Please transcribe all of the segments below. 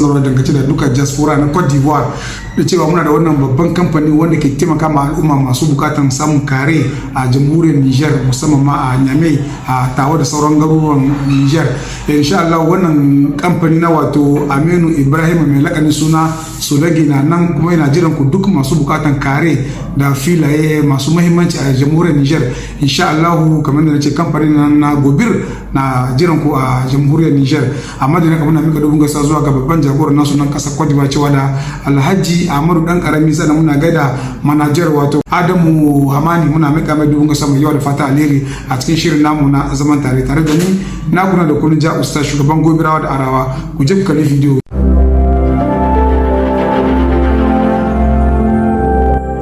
sanarwa dangance da duka diaspora na Cote d'Ivoire da cewa muna da wannan babban kamfani wanda ke taimaka ma al'umma masu bukatan samun kare a jamhuriyar Niger musamman ma a Niamey a Tawa da sauran garuruwan Niger. Insha Allah wannan kamfani na wato Aminu Ibrahim mai lakanin suna Solagi na nan kuma yana jiran ku duk masu bukatan kare da filaye masu muhimmanci a jamhuriyar Niger. Insha Allah kamar da nace kamfanin na Gobir na jiran ku a jamhuriyar Niger. Amma da kamar na mika dubun gasa zuwa ga babban jagoran nasu nan kasar Cote d'Ivoire cewa da Alhaji Ahmadu dan karami sannan muna gaida manager wato Adamu Hamani, muna mika mai dubun gasa mai yawa da fata alheri a cikin shirin namu na zaman tare da ni na guna da kullun ja ustaz shugaban Gobirawa da Arawa. Ku je ku kalli video.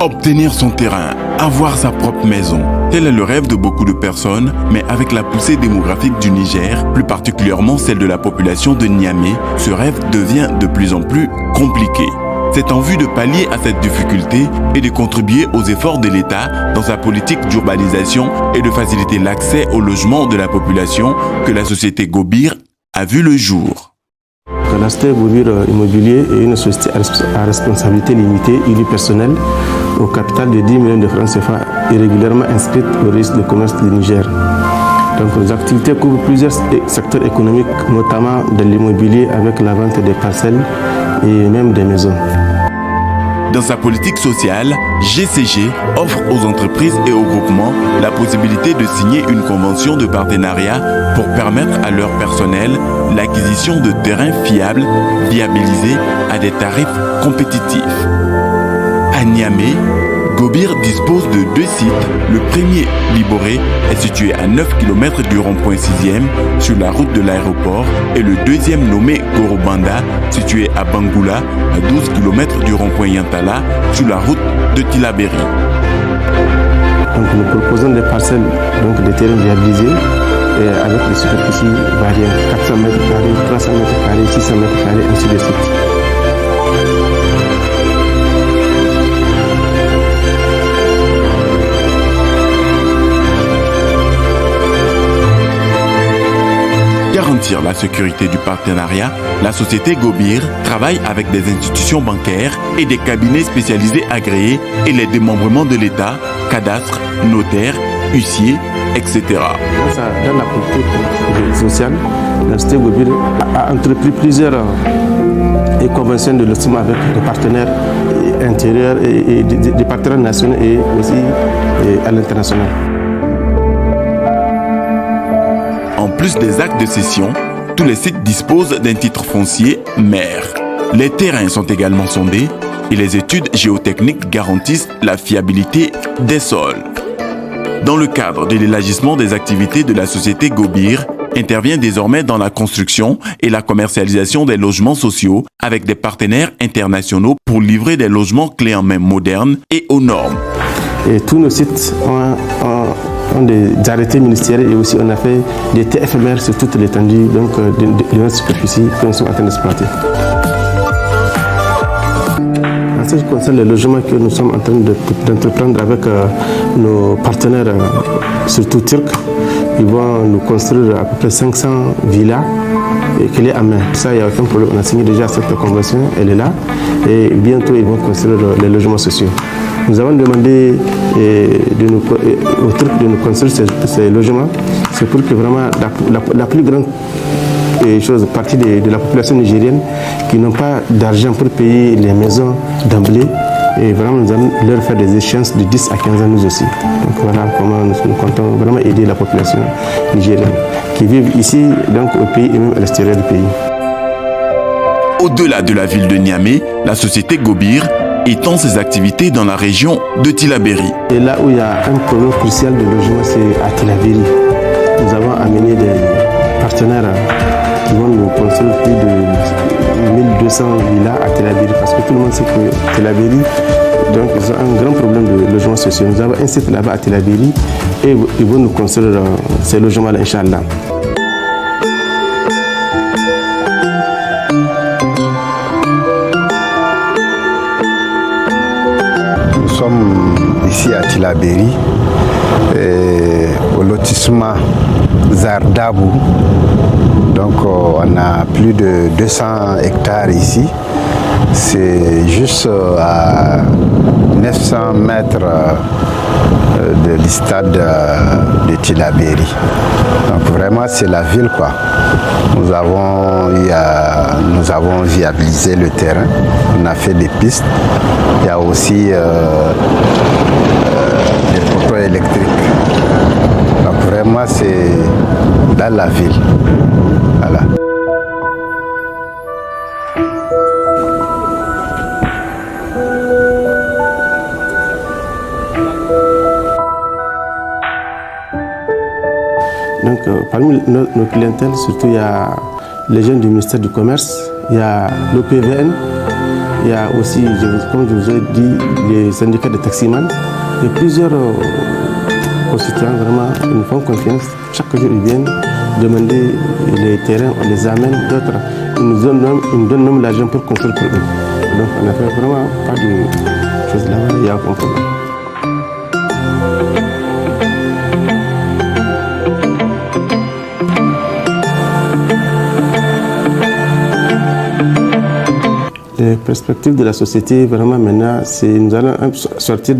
Obtenir son terrain, avoir sa propre maison, tel est le rêve de beaucoup de personnes, mais avec la poussée démographique du Niger, plus particulièrement celle de la population de Niamey, ce rêve devient de plus en plus compliqué. C'est en vue de pallier à cette difficulté et de contribuer aux efforts de l'État dans sa politique d'urbanisation et de faciliter l'accès au logement de la population que la société Gobir a vu le jour. La société Gobir Immobilier est une société à responsabilité limitée unipersonnelle au capital de 10 millions de francs CFA irrégulièrement inscrite au registre de commerce du Niger. Donc les activités couvrent plusieurs secteurs économiques, notamment de l'immobilier avec la vente des parcelles et même des maisons. Dans sa politique sociale, GCG offre aux entreprises et aux groupements la possibilité de signer une convention de partenariat pour permettre à leur personnel l'acquisition de terrains fiables, viabilisés à des tarifs compétitifs. À Niamey, Gobir dispose de 2 sites. Le premier, Liboré, est situé à 9 km du rond-point 6e sur la route de l'aéroport et le deuxième nommé Gorobanda, situé à Bangoula, à 12 km du rond-point Yantala sur la route de Tilaberi. Donc nous proposons des parcelles, donc des terrains viabilisés et avec des superficies variées, 400 mètres carrés, 300 mètres carrés, 600 mètres carrés, ainsi de suite. Garantir la sécurité du partenariat, la société Gobir travaille avec des institutions bancaires et des cabinets spécialisés agréés et les démembrements de l'État, cadastre, notaire, huissier, etc. Dans la politique sociale, la société Gobir a entrepris plusieurs conventions de lotissement avec des partenaires intérieurs et des partenaires nationaux et aussi à l'international. En plus des actes de cession, tous les sites disposent d'un titre foncier maire. Les terrains sont également sondés et les études géotechniques garantissent la fiabilité des sols. Dans le cadre de l'élargissement des activités de la société Gobir, intervient désormais dans la construction et la commercialisation des logements sociaux avec des partenaires internationaux pour livrer des logements clés en main modernes et aux normes. Et tous nos sites ont des arrêtés ministériels et aussi on a fait des TFMR sur toute l'étendue de notre superficie que nous sommes en train d'exploiter. En ce qui concerne les logements que nous sommes en train d'entreprendre avec nos partenaires, surtout turcs, ils vont nous construire à peu près 500 villas clés en main. Ça, il n'y a aucun problème. On a signé déjà cette convention, elle est là. Et bientôt, ils vont construire les logements sociaux. Nous avons demandé aux Turcs de nous construire ces logements. C'est pour que vraiment la plus grande partie de la population nigérienne qui n'ont pas d'argent pour payer les maisons d'emblée, et vraiment nous allons leur faire des échéances de 10 à 15 ans nous aussi. Donc voilà comment nous comptons vraiment aider la population nigérienne qui vit ici donc au pays et même à l'extérieur du pays. Au-delà de la ville de Niamey, la société Gobir étend ses activités dans la région de Tilaberi. Et là où il y a un problème crucial de logement, c'est à Tilaberi. Nous avons amené des partenaires qui vont nous construire plus de 1200 villas à Tilaberi, parce que tout le monde sait que Tilaberi, donc ils ont un grand problème de logement social. Nous avons un site là-bas à Tilaberi et ils vont nous construire ces logements-là, Inch'Allah. Nous sommes ici à Tilaberi, au lotissement Zardabou. Donc on a plus de 200 hectares ici. C'est juste à 900 mètres du stade de Tillabéri. Donc vraiment c'est la ville quoi. Nous avons viabilisé le terrain, on a fait des pistes. Il y a aussi des poteaux électriques. Donc vraiment c'est dans la ville. Voilà. Donc, parmi nos clientèles, surtout, il y a les jeunes du ministère du Commerce, il y a l'OPVN, il y a aussi, comme je vous ai dit, les syndicats de taximans. Et plusieurs constituants, vraiment, ils nous font confiance. Chaque jour, ils viennent demander les terrains, on les amène, d'autres, ils nous donnent même l'argent pour construire pour eux. Donc, on n'a fait vraiment pas de choses là-bas, il n'y a aucun problème. Les perspectives de la société, vraiment maintenant, c'est nous allons sortir